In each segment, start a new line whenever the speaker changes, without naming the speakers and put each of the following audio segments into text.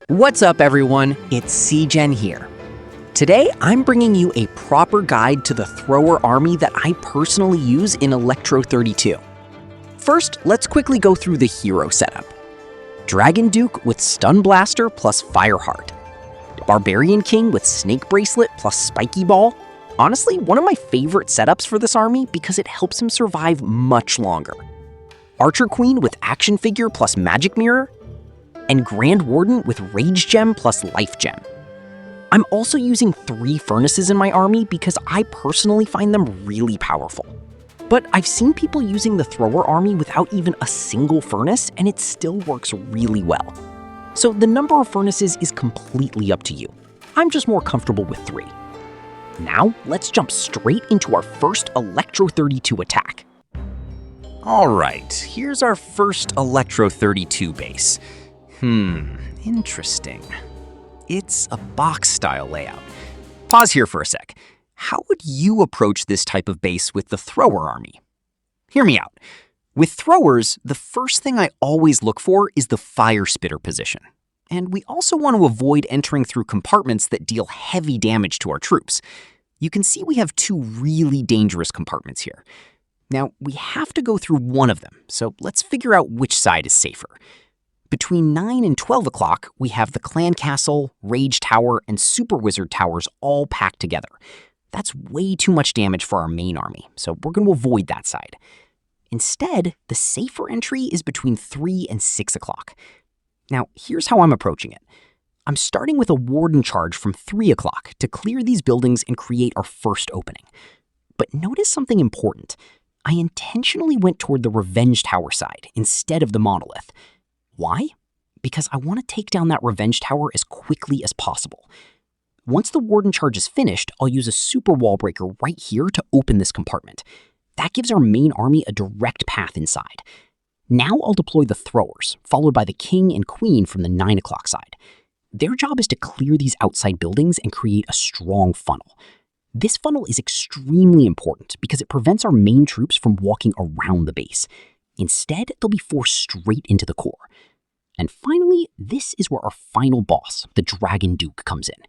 What's up, everyone? It's CGen here. Today, I'm bringing you a proper guide to the thrower army that I personally use in E32. First, let's quickly go through the hero setup. Dragon Duke with Stun Blaster plus Fireheart. Barbarian King with Snake Bracelet plus Spiky Ball. Honestly, one of my favorite setups for this army because it helps him survive much longer. Archer Queen with Action Figure plus Magic Mirror. And Grand Warden with Rage Gem plus Life Gem. I'm also using 3 furnaces in my army because I personally find them really powerful. But I've seen people using the thrower army without even a single furnace, and it still works really well. So the number of furnaces is completely up to you. I'm just more comfortable with 3. Now, let's jump straight into our first E32 attack. Alright, here's our first E32 base. Interesting. It's a box-style layout. Pause here for a sec. How would you approach this type of base with the thrower army? Hear me out. With throwers, the first thing I always look for is the fire spitter position. And we also want to avoid entering through compartments that deal heavy damage to our troops. You can see we have 2 really dangerous compartments here. Now, we have to go through one of them, so let's figure out which side is safer. Between 9 and 12 o'clock, we have the Clan Castle, Rage Tower, and Super Wizard Towers all packed together. That's way too much damage for our main army, so we're going to avoid that side. Instead, the safer entry is between 3 and 6 o'clock. Now, here's how I'm approaching it. I'm starting with a Warden Charge from 3 o'clock to clear these buildings and create our first opening. But notice something important. I intentionally went toward the Revenge Tower side instead of the Monolith. Why? Because I want to take down that Revenge Tower as quickly as possible. Once the Warden Charge is finished, I'll use a Super Wall Breaker right here to open this compartment. That gives our main army a direct path inside. Now I'll deploy the throwers, followed by the King and Queen from the 9 o'clock side. Their job is to clear these outside buildings and create a strong funnel. This funnel is extremely important because it prevents our main troops from walking around the base. Instead, they'll be forced straight into the core. And finally, this is where our final boss, the Dragon Duke, comes in.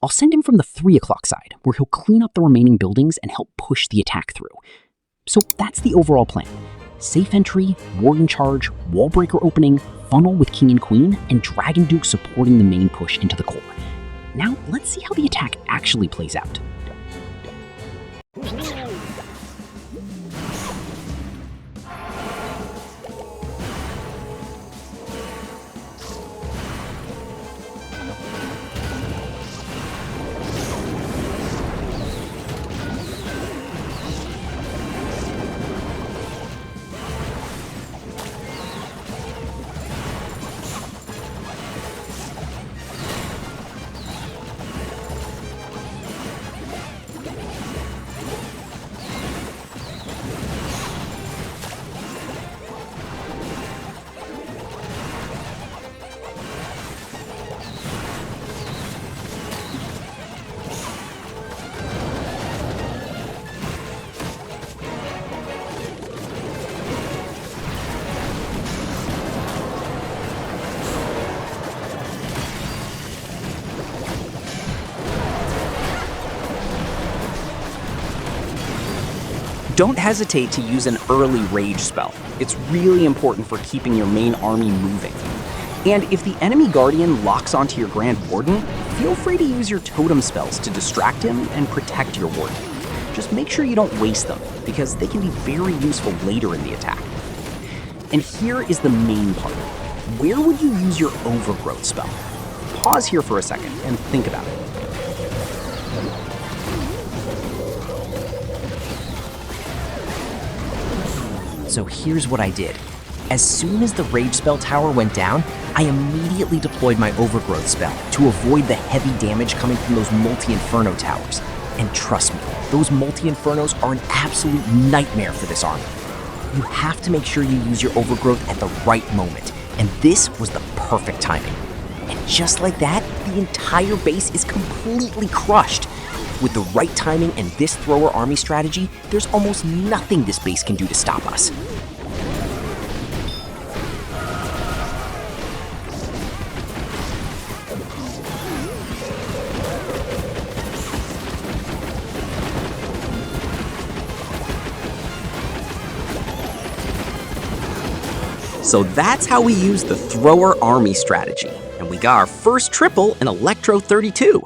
I'll send him from the 3 o'clock side, where he'll clean up the remaining buildings and help push the attack through. So that's the overall plan. Safe entry, Warden Charge, Wall Breaker opening, funnel with King and Queen, and Dragon Duke supporting the main push into the core. Now, let's see how the attack actually plays out. Don't hesitate to use an early rage spell. It's really important for keeping your main army moving. And if the enemy guardian locks onto your Grand Warden, feel free to use your Totem Spells to distract him and protect your Warden. Just make sure you don't waste them, because they can be very useful later in the attack. And here is the main part. Where would you use your Overgrowth spell? Pause here for a second and think about it. So here's what I did. As soon as the Rage Spell tower went down, I immediately deployed my Overgrowth spell to avoid the heavy damage coming from those Multi-Inferno towers. And trust me, those Multi-Infernos are an absolute nightmare for this army. You have to make sure you use your Overgrowth at the right moment, and this was the perfect timing. And just like that, the entire base is completely crushed. With the right timing and this thrower army strategy, there's almost nothing this base can do to stop us. So that's how we use the thrower army strategy. And we got our first triple in E32.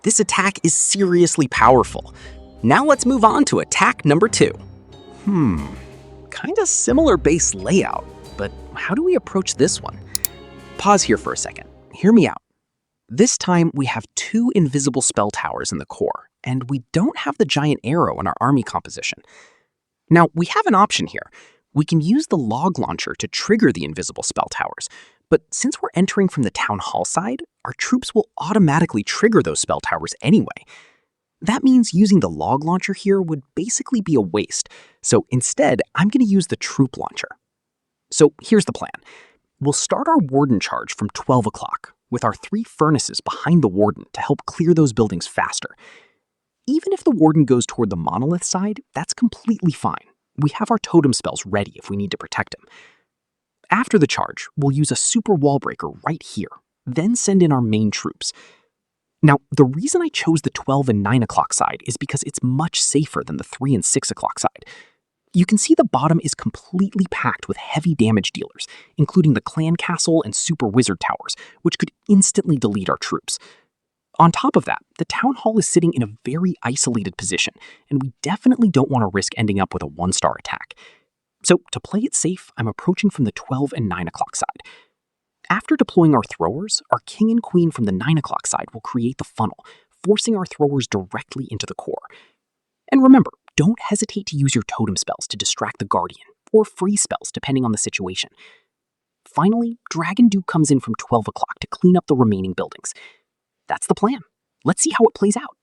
This attack is seriously powerful. Now let's move on to attack number 2. Kinda similar base layout, but how do we approach this one? Pause here for a second. Hear me out. This time we have 2 invisible spell towers in the core, and we don't have the giant arrow in our army composition. Now, we have an option here. We can use the log launcher to trigger the invisible spell towers, but since we're entering from the town hall side, our troops will automatically trigger those spell towers anyway. That means using the log launcher here would basically be a waste, so instead, I'm going to use the troop launcher. So here's the plan. We'll start our Warden Charge from 12 o'clock, with our 3 furnaces behind the Warden to help clear those buildings faster. Even if the Warden goes toward the monolith side, that's completely fine. We have our Totem Spells ready if we need to protect him. After the charge, we'll use a super wall breaker right here, then send in our main troops. Now, the reason I chose the 12 and 9 o'clock side is because it's much safer than the 3 and 6 o'clock side. You can see the bottom is completely packed with heavy damage dealers, including the clan castle and super wizard towers, which could instantly delete our troops. On top of that, the town hall is sitting in a very isolated position, and we definitely don't want to risk ending up with a 1-star attack. So to play it safe, I'm approaching from the 12 and 9 o'clock side. After deploying our throwers, our king and queen from the 9 o'clock side will create the funnel, forcing our throwers directly into the core. And remember, don't hesitate to use your totem spells to distract the guardian, or freeze spells depending on the situation. Finally, Dragon Duke comes in from 12 o'clock to clean up the remaining buildings. That's the plan. Let's see how it plays out.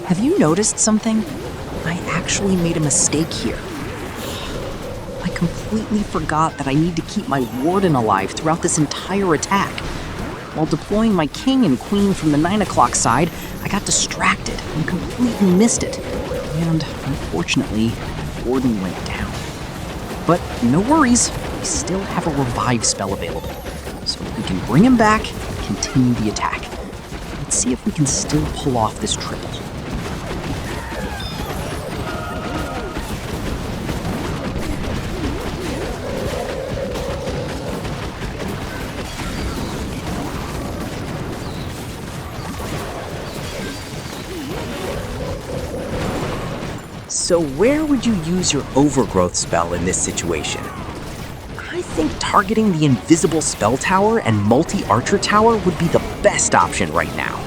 Have you noticed something? I actually made a mistake here. I completely forgot that I need to keep my warden alive throughout this entire attack. While deploying my king and queen from the 9 o'clock side, I got distracted and completely missed it. And unfortunately, the warden went down. But no worries, we still have a revive spell available. So we can bring him back and continue the attack. Let's see if we can still pull off this triple. So where would you use your Overgrowth spell in this situation? I think targeting the invisible spell tower and multi-archer tower would be the best option right now.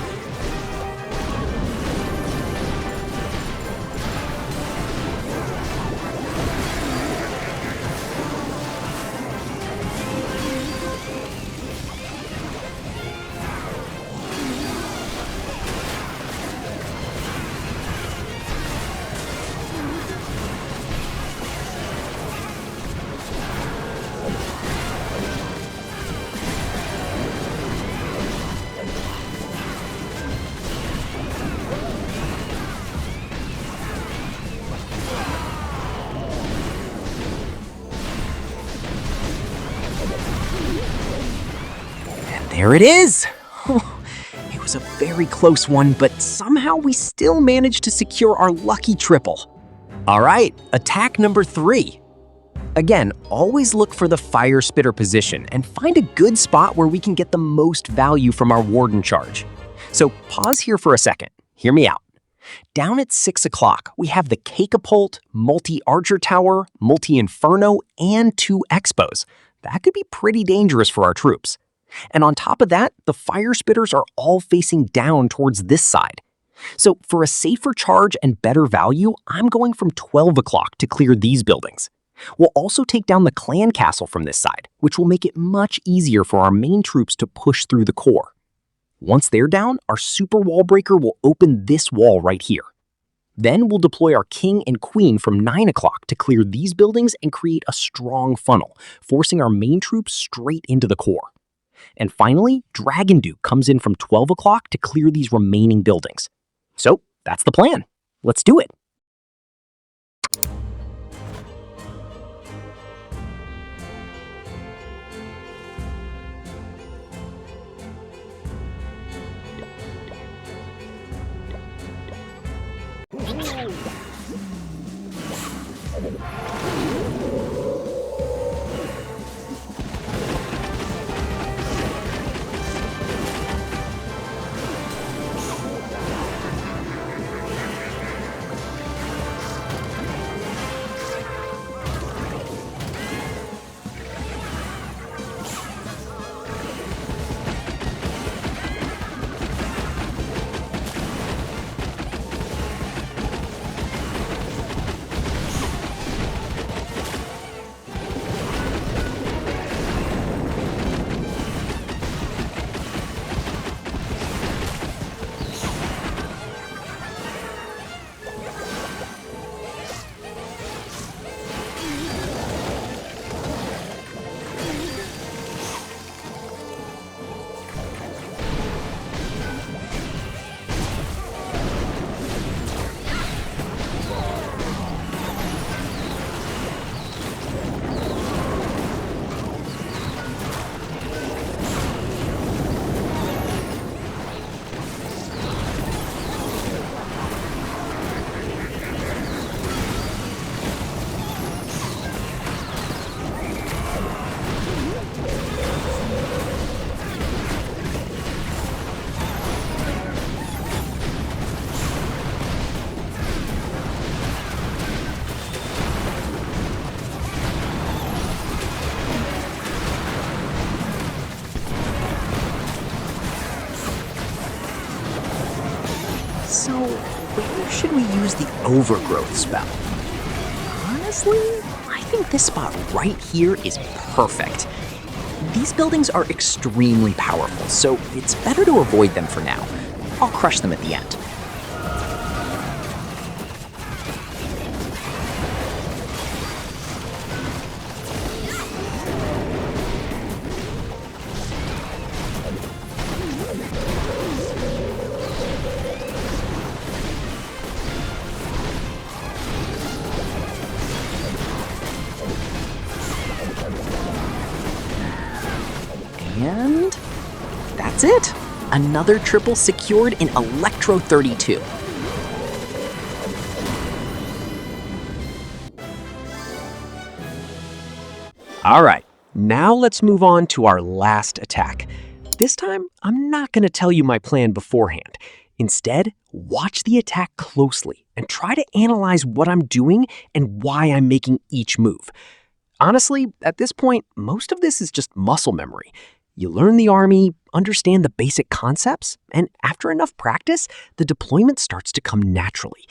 There it is! It was a very close one, but somehow we still managed to secure our lucky triple. All right, attack number 3. Again, always look for the fire spitter position and find a good spot where we can get the most value from our Warden Charge. So pause here for a second. Hear me out. Down at 6 o'clock, we have the Cakapult, multi-archer tower, multi-inferno, and 2 expos. That could be pretty dangerous for our troops. And on top of that, the fire spitters are all facing down towards this side. So for a safer charge and better value, I'm going from 12 o'clock to clear these buildings. We'll also take down the clan castle from this side, which will make it much easier for our main troops to push through the core. Once they're down, our super wall breaker will open this wall right here. Then we'll deploy our king and queen from 9 o'clock to clear these buildings and create a strong funnel, forcing our main troops straight into the core. And finally, Dragon Duke comes in from 12 o'clock to clear these remaining buildings. So that's the plan. Let's do it. So, where should we use the Overgrowth spell? Honestly, I think this spot right here is perfect. These buildings are extremely powerful, so it's better to avoid them for now. I'll crush them at the end. And that's it. Another triple secured in Electro 32. All right, now let's move on to our last attack. This time, I'm not going to tell you my plan beforehand. Instead, watch the attack closely and try to analyze what I'm doing and why I'm making each move. Honestly, at this point, most of this is just muscle memory. You learn the army, understand the basic concepts, and after enough practice, the deployment starts to come naturally.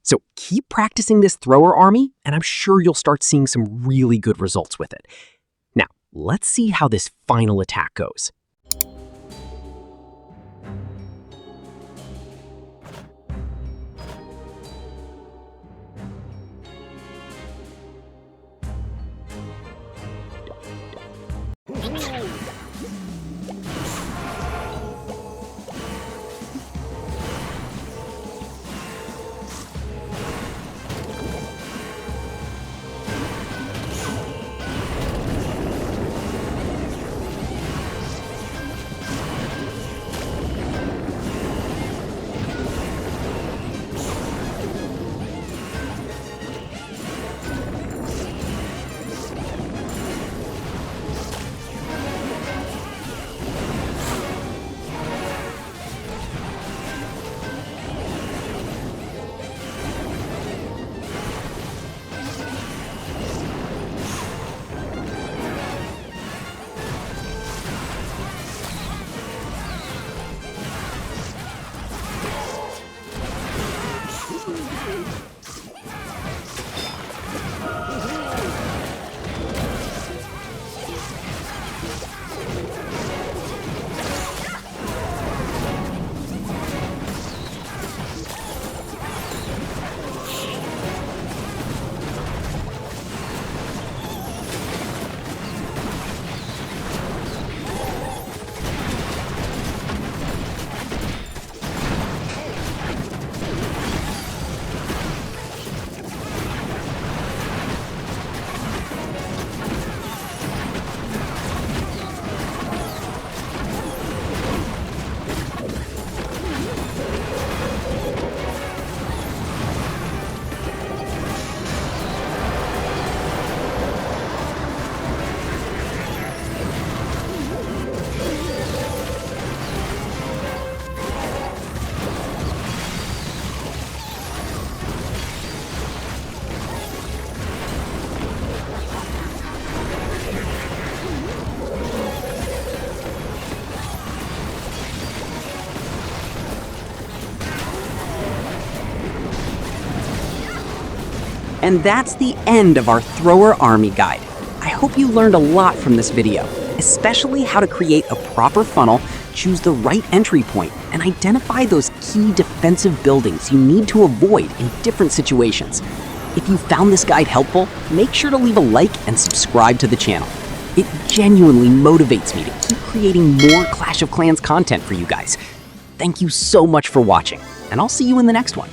So keep practicing this thrower army, and I'm sure you'll start seeing some really good results with it. Now, let's see how this final attack goes. And that's the end of our thrower army guide. I hope you learned a lot from this video, especially how to create a proper funnel, choose the right entry point, and identify those key defensive buildings you need to avoid in different situations. If you found this guide helpful, make sure to leave a like and subscribe to the channel. It genuinely motivates me to keep creating more Clash of Clans content for you guys. Thank you so much for watching, and I'll see you in the next one.